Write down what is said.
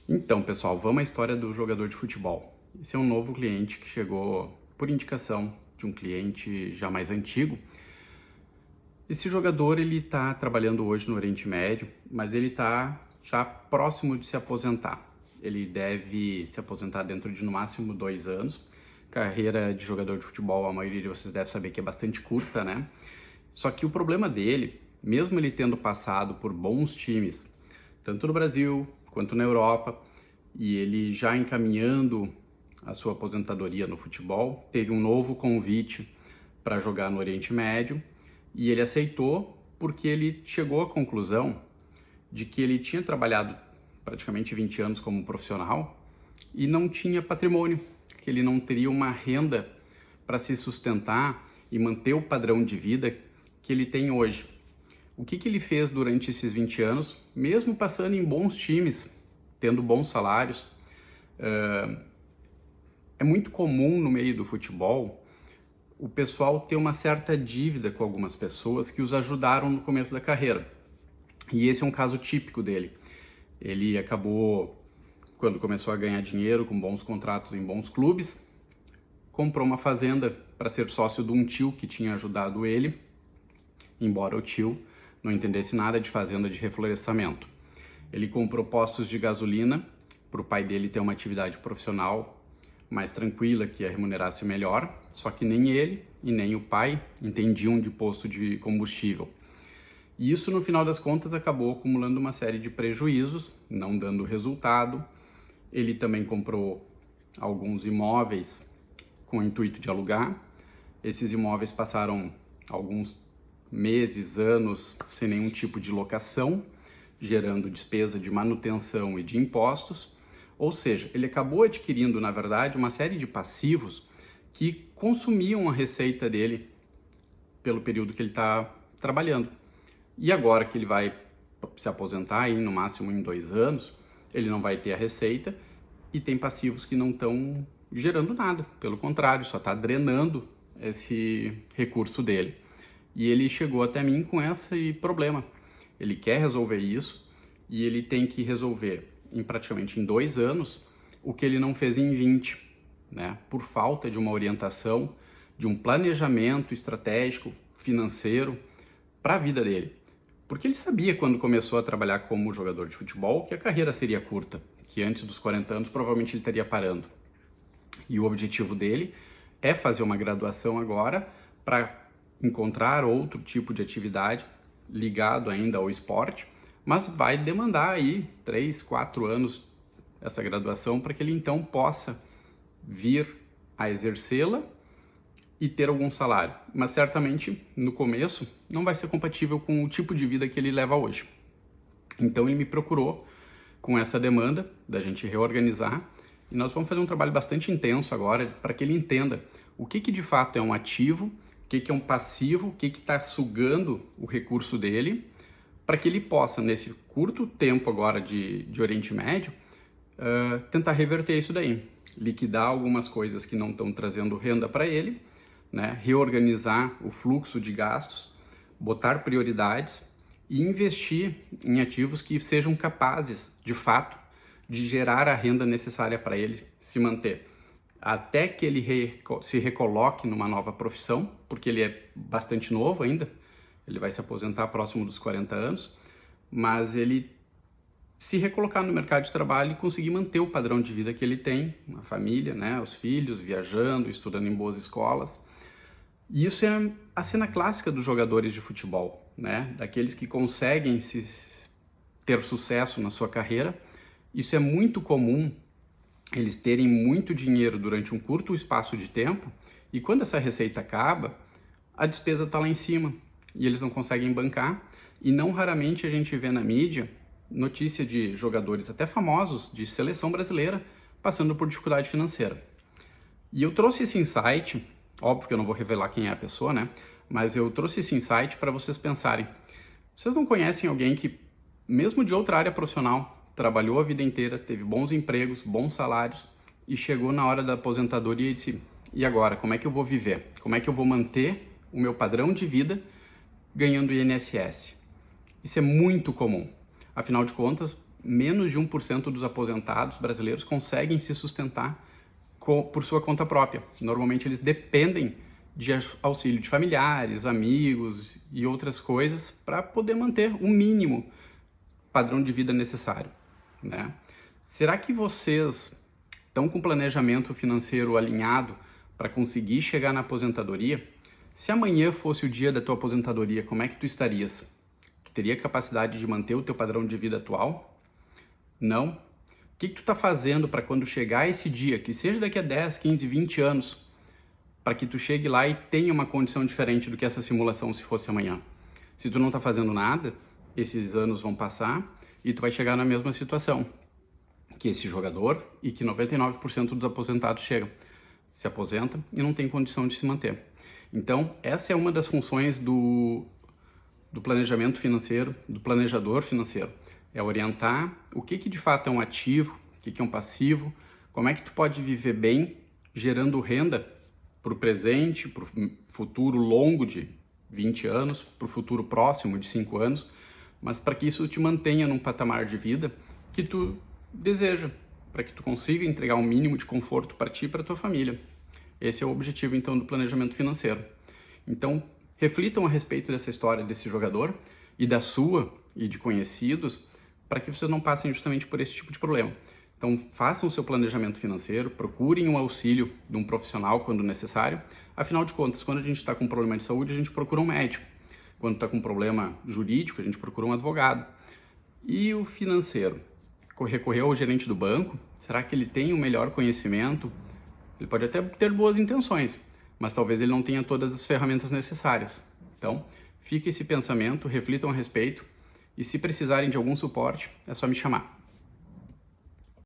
Então, pessoal, vamos à história do jogador de futebol. Esse é um novo cliente que chegou por indicação de um cliente já mais antigo. Esse jogador ele está trabalhando hoje no Oriente Médio, mas ele está já próximo de se aposentar. Ele deve se aposentar dentro de no máximo 2 anos. Carreira de jogador de futebol, a maioria de vocês deve saber que é bastante curta, né? Só que o problema dele, mesmo ele tendo passado por bons times, tanto no Brasil quanto na Europa, e ele já encaminhando a sua aposentadoria no futebol, teve um novo convite para jogar no Oriente Médio e ele aceitou porque ele chegou à conclusão de que ele tinha trabalhado praticamente 20 anos como profissional e não tinha patrimônio, que ele não teria uma renda para se sustentar e manter o padrão de vida que ele tem hoje. O que ele fez durante esses 20 anos, mesmo passando em bons times, tendo bons salários? É muito comum no meio do futebol o pessoal ter uma certa dívida com algumas pessoas que os ajudaram no começo da carreira. E esse é um caso típico dele. Ele acabou, quando começou a ganhar dinheiro com bons contratos em bons clubes, comprou uma fazenda para ser sócio de um tio que tinha ajudado ele, embora o tio não entendesse nada de fazenda de reflorestamento. Ele comprou postos de gasolina para o pai dele ter uma atividade profissional mais tranquila, que a remunerasse melhor, só que nem ele e nem o pai entendiam de posto de combustível. E isso, no final das contas, acabou acumulando uma série de prejuízos, não dando resultado. Ele também comprou alguns imóveis com o intuito de alugar. Esses imóveis passaram alguns meses, anos, sem nenhum tipo de locação, gerando despesa de manutenção e de impostos. Ou seja, ele acabou adquirindo, na verdade, uma série de passivos que consumiam a receita dele pelo período que ele está trabalhando. E agora que ele vai se aposentar, aí, no máximo em 2 anos, ele não vai ter a receita e tem passivos que não estão gerando nada. Pelo contrário, só está drenando esse recurso dele. E ele chegou até mim com esse problema. Ele quer resolver isso e ele tem que resolver praticamente em 2 anos o que ele não fez em 20, né? Por falta de uma orientação, de um planejamento estratégico, financeiro para a vida dele. Porque ele sabia quando começou a trabalhar como jogador de futebol que a carreira seria curta, que antes dos 40 anos provavelmente ele estaria parando. E o objetivo dele é fazer uma graduação agora para encontrar outro tipo de atividade ligado ainda ao esporte, mas vai demandar aí 3, 4 anos essa graduação para que ele então possa vir a exercê-la e ter algum salário. Mas certamente no começo não vai ser compatível com o tipo de vida que ele leva hoje. Então ele me procurou com essa demanda da gente reorganizar e nós vamos fazer um trabalho bastante intenso agora para que ele entenda o que de fato é um ativo, o que é um passivo, o que está sugando o recurso dele, para que ele possa, nesse curto tempo agora de Oriente Médio, tentar reverter isso daí. Liquidar algumas coisas que não estão trazendo renda para ele, né? Reorganizar o fluxo de gastos, botar prioridades e investir em ativos que sejam capazes, de fato, de gerar a renda necessária para ele se manter. Até que ele se recoloque numa nova profissão, porque ele é bastante novo ainda, ele vai se aposentar próximo dos 40 anos, mas ele se recolocar no mercado de trabalho e conseguir manter o padrão de vida que ele tem, a família, né, os filhos, viajando, estudando em boas escolas. E isso é a cena clássica dos jogadores de futebol, né, daqueles que conseguem ter sucesso na sua carreira. Isso é muito comum, eles terem muito dinheiro durante um curto espaço de tempo e quando essa receita acaba, a despesa está lá em cima e eles não conseguem bancar. E não raramente a gente vê na mídia notícia de jogadores até famosos de seleção brasileira passando por dificuldade financeira. E eu trouxe esse insight, óbvio que eu não vou revelar quem é a pessoa, né? Mas eu trouxe esse insight para vocês pensarem. Vocês não conhecem alguém que, mesmo de outra área profissional, trabalhou a vida inteira, teve bons empregos, bons salários e chegou na hora da aposentadoria e disse: e agora, como é que eu vou viver? Como é que eu vou manter o meu padrão de vida ganhando INSS? Isso é muito comum. Afinal de contas, menos de 1% dos aposentados brasileiros conseguem se sustentar por sua conta própria. Normalmente eles dependem de auxílio de familiares, amigos e outras coisas para poder manter o mínimo padrão de vida necessário, né? Será que vocês estão com planejamento financeiro alinhado para conseguir chegar na aposentadoria? Se amanhã fosse o dia da tua aposentadoria, como é que tu estarias? Tu teria capacidade de manter o teu padrão de vida atual? Não? O que tu está fazendo para quando chegar esse dia, que seja daqui a 10, 15, 20 anos, para que tu chegue lá e tenha uma condição diferente do que essa simulação se fosse amanhã? Se tu não está fazendo nada, esses anos vão passar e tu vai chegar na mesma situação que esse jogador e que 99% dos aposentados chegam. Se aposenta e não tem condição de se manter. Então, essa é uma das funções do planejamento financeiro, do planejador financeiro. É orientar o que de fato é um ativo, o que é um passivo, como é que tu pode viver bem, gerando renda para o presente, para o futuro longo de 20 anos, para o futuro próximo de 5 anos, mas para que isso te mantenha num patamar de vida que tu deseja, para que tu consiga entregar um mínimo de conforto para ti e para tua família. Esse é o objetivo, então, do planejamento financeiro. Então, reflitam a respeito dessa história desse jogador e da sua e de conhecidos, para que vocês não passem justamente por esse tipo de problema. Então, façam o seu planejamento financeiro, procurem um auxílio de um profissional quando necessário. Afinal de contas, quando a gente está com um problema de saúde, a gente procura um médico. Quando está com um problema jurídico, a gente procura um advogado. E o financeiro? Recorrer ao gerente do banco? Será que ele tem o melhor conhecimento? Ele pode até ter boas intenções, mas talvez ele não tenha todas as ferramentas necessárias. Então, fique esse pensamento, reflitam a respeito e se precisarem de algum suporte, é só me chamar.